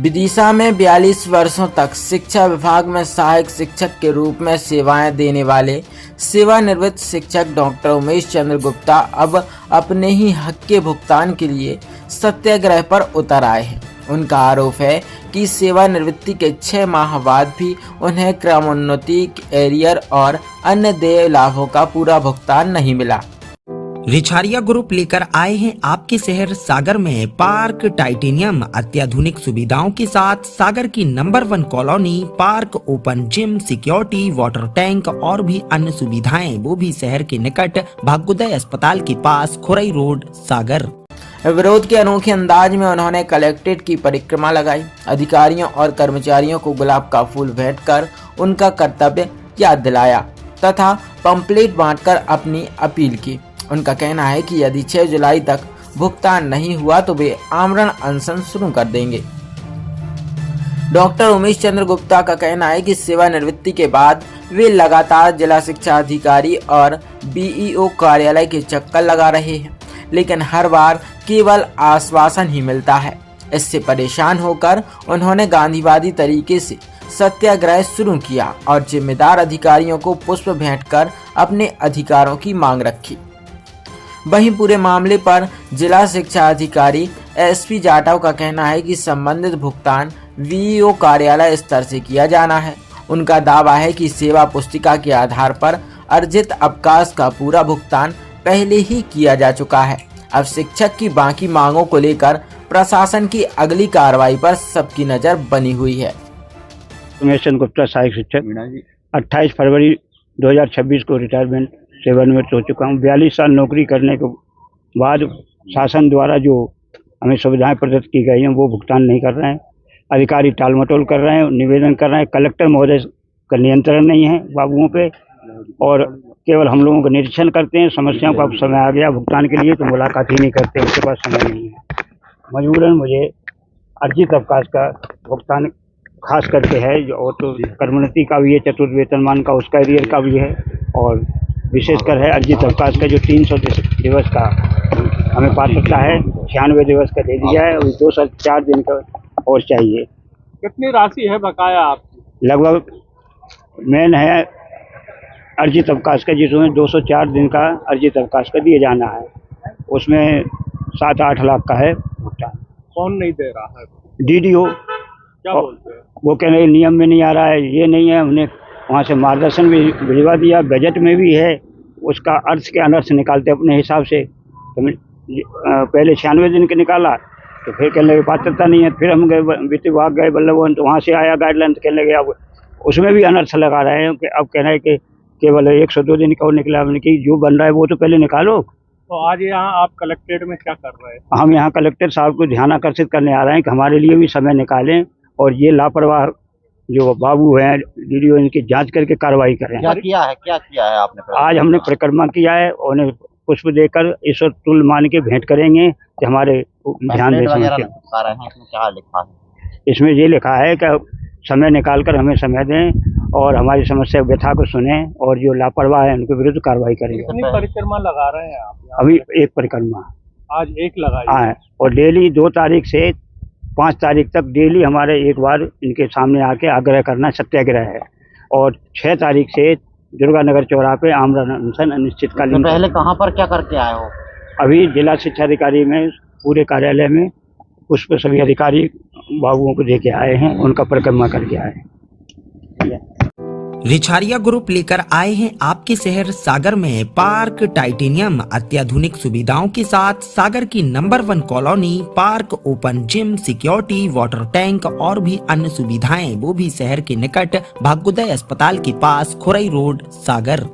विदिशा में 42 वर्षों तक शिक्षा विभाग में सहायक शिक्षक के रूप में सेवाएं देने वाले सेवानिवृत्त शिक्षक डॉक्टर उमेश चंद्र गुप्ता अब अपने ही हक के भुगतान के लिए सत्याग्रह पर उतर आए हैं। उनका आरोप है कि सेवानिवृत्ति के 6 माह बाद भी उन्हें क्रमोन्नति, एरियर और अन्य देय लाभों का पूरा भुगतान नहीं मिला। रिछारिया ग्रुप लेकर आए हैं आपके शहर सागर में पार्क टाइटेनियम अत्याधुनिक सुविधाओं के साथ सागर की number 1 colony, park, open gym, security, water tank और भी अन्य सुविधाएं, वो भी शहर के निकट भाग्योदय अस्पताल के पास, खुरई रोड, सागर। विरोध के अनोखे अंदाज में उन्होंने कलेक्ट्रेट की परिक्रमा लगाई, अधिकारियों और कर्मचारियों को गुलाब का फूल भेंट कर उनका कर्तव्य याद दिलाया तथा पंपलेट बांटकर अपनी अपील की। उनका कहना है कि यदि 6 जुलाई तक भुगतान नहीं हुआ तो वे आमरण अनशन शुरू कर देंगे। डॉक्टर उमेश चंद्र गुप्ता का कहना है कि सेवानिवृत्ति के बाद वे लगातार जिला शिक्षा अधिकारी और बीईओ कार्यालय के चक्कर लगा रहे हैं, लेकिन हर बार केवल आश्वासन ही मिलता है। इससे परेशान होकर उन्होंने गांधीवादी तरीके से सत्याग्रह शुरू किया और जिम्मेदार अधिकारियों को पुष्प भेंट कर अपने अधिकारों की मांग रखी। वहीं पूरे मामले पर जिला शिक्षा अधिकारी एसपी जाटव का कहना है कि संबंधित भुगतान वीईओ कार्यालय स्तर से किया जाना है। उनका दावा है कि सेवा पुस्तिका के आधार पर अर्जित अवकाश का पूरा भुगतान पहले ही किया जा चुका है। अब शिक्षक की बाकी मांगों को लेकर प्रशासन की अगली कार्रवाई पर सबकी नजर बनी हुई है। उमेश चंद्र गुप्ता सहायक शिक्षक 28 फरवरी 2026 को रिटायरमेंट सेवानिवृत्त हो चुका हूँ। 42 साल नौकरी करने के बाद शासन द्वारा जो हमें सुविधाएं प्रदत्त की गई हैं वो भुगतान नहीं कर रहे हैं। अधिकारी टालमटोल कर रहे हैं, निवेदन कर रहे हैं। कलेक्टर महोदय का नियंत्रण नहीं है बाबुओं पे और केवल हम लोगों का निरीक्षण करते हैं। समस्याओं का अब समय आ गया भुगतान के लिए तो मुलाकात ही नहीं करते, उसके पास समय नहीं है। मजबूरन मुझे अर्जित अवकाश का भुगतान खास करके है और तो कर्मोन्नति का भी है, चतुर्थ वेतनमान का, उसका एरियर का भी है और विशेषकर है अर्जित अवकाश का जो 300 दिवस का हमें पात्रता है, 96 दिवस का दे दिया है और 204 दिन का और चाहिए। कितनी राशि है बकाया आपकी? लगभग मेन है अर्जित अवकाश का जिसमें 204 दिन का अर्जित अवकाश का दिए जाना है, उसमें 7-8 लाख का है भुगतान। कौन नहीं दे रहा है? डीडीओ। क्या बोलते हैं? वो कह रहे नियम में नहीं आ रहा है, ये नहीं है। हमने वहाँ से मार्गदर्शन भी भिजवा दिया, बजट में भी है, उसका अर्थ के अनर्थ निकालते अपने हिसाब से। तो पहले 96 दिन के निकाला तो फिर कहने लगे पात्रता नहीं है। फिर हम गए वित्त विभाग गए बल्लभ, तो वहाँ से आया गाइडलाइन तो कहने लगे अब उसमें भी अनर्थ लगा रहे हैं कि अब कह रहे हैं कि केवल 102 दिन का और निकला। हमने कि जो बन रहा है वो तो पहले निकालो। तो आज यहाँ आप कलेक्ट्रेट में क्या कर रहे हैं? हम यहाँ कलेक्टर साहब को ध्यान आकर्षित करने आ रहे हैं कि हमारे लिए भी समय निकालें और ये लापरवाह जो बाबू हैं डीडीओ इनकी जांच करके कार्रवाई करें। क्या किया है आपने? आज हमने परिक्रमा किया है और उन्हें पुष्प देकर ईश्वर तुल्य मान के भेंट करेंगे कि हमारे ध्यान दे सकें। क्या लिखा है इसमें ये लिखा है कि समय निकालकर हमें समय दें और हमारी समस्या व्यथा को सुने और जो लापरवाह है उनके विरुद्ध कार्रवाई करेंगे। कितनी परिक्रमा लगा रहे हैं आप? अभी एक परिक्रमा आज एक लगाई। हाँ, और डेली 2 तारीख से 5 तारीख तक डेली हमारे एक बार इनके सामने आके आग्रह करना सत्याग्रह है और 6 तारीख से दुर्गानगर चौराहे पे आमरण अनशन अनिश्चितकालीन। पहले कहाँ पर क्या करके आए हो? अभी जिला शिक्षा अधिकारी में पूरे कार्यालय में पुष्प सभी अधिकारी बाबुओं को दे के आए हैं, उनका परिक्रमा करके आए हैं। रिछारिया ग्रुप लेकर आए हैं आपके शहर सागर में पार्क टाइटेनियम अत्याधुनिक सुविधाओं के साथ सागर की number 1 colony, park, open gym, security, water tank और भी अन्य सुविधाएं, वो भी शहर के निकट भाग्योदय अस्पताल के पास, खुरई रोड, सागर।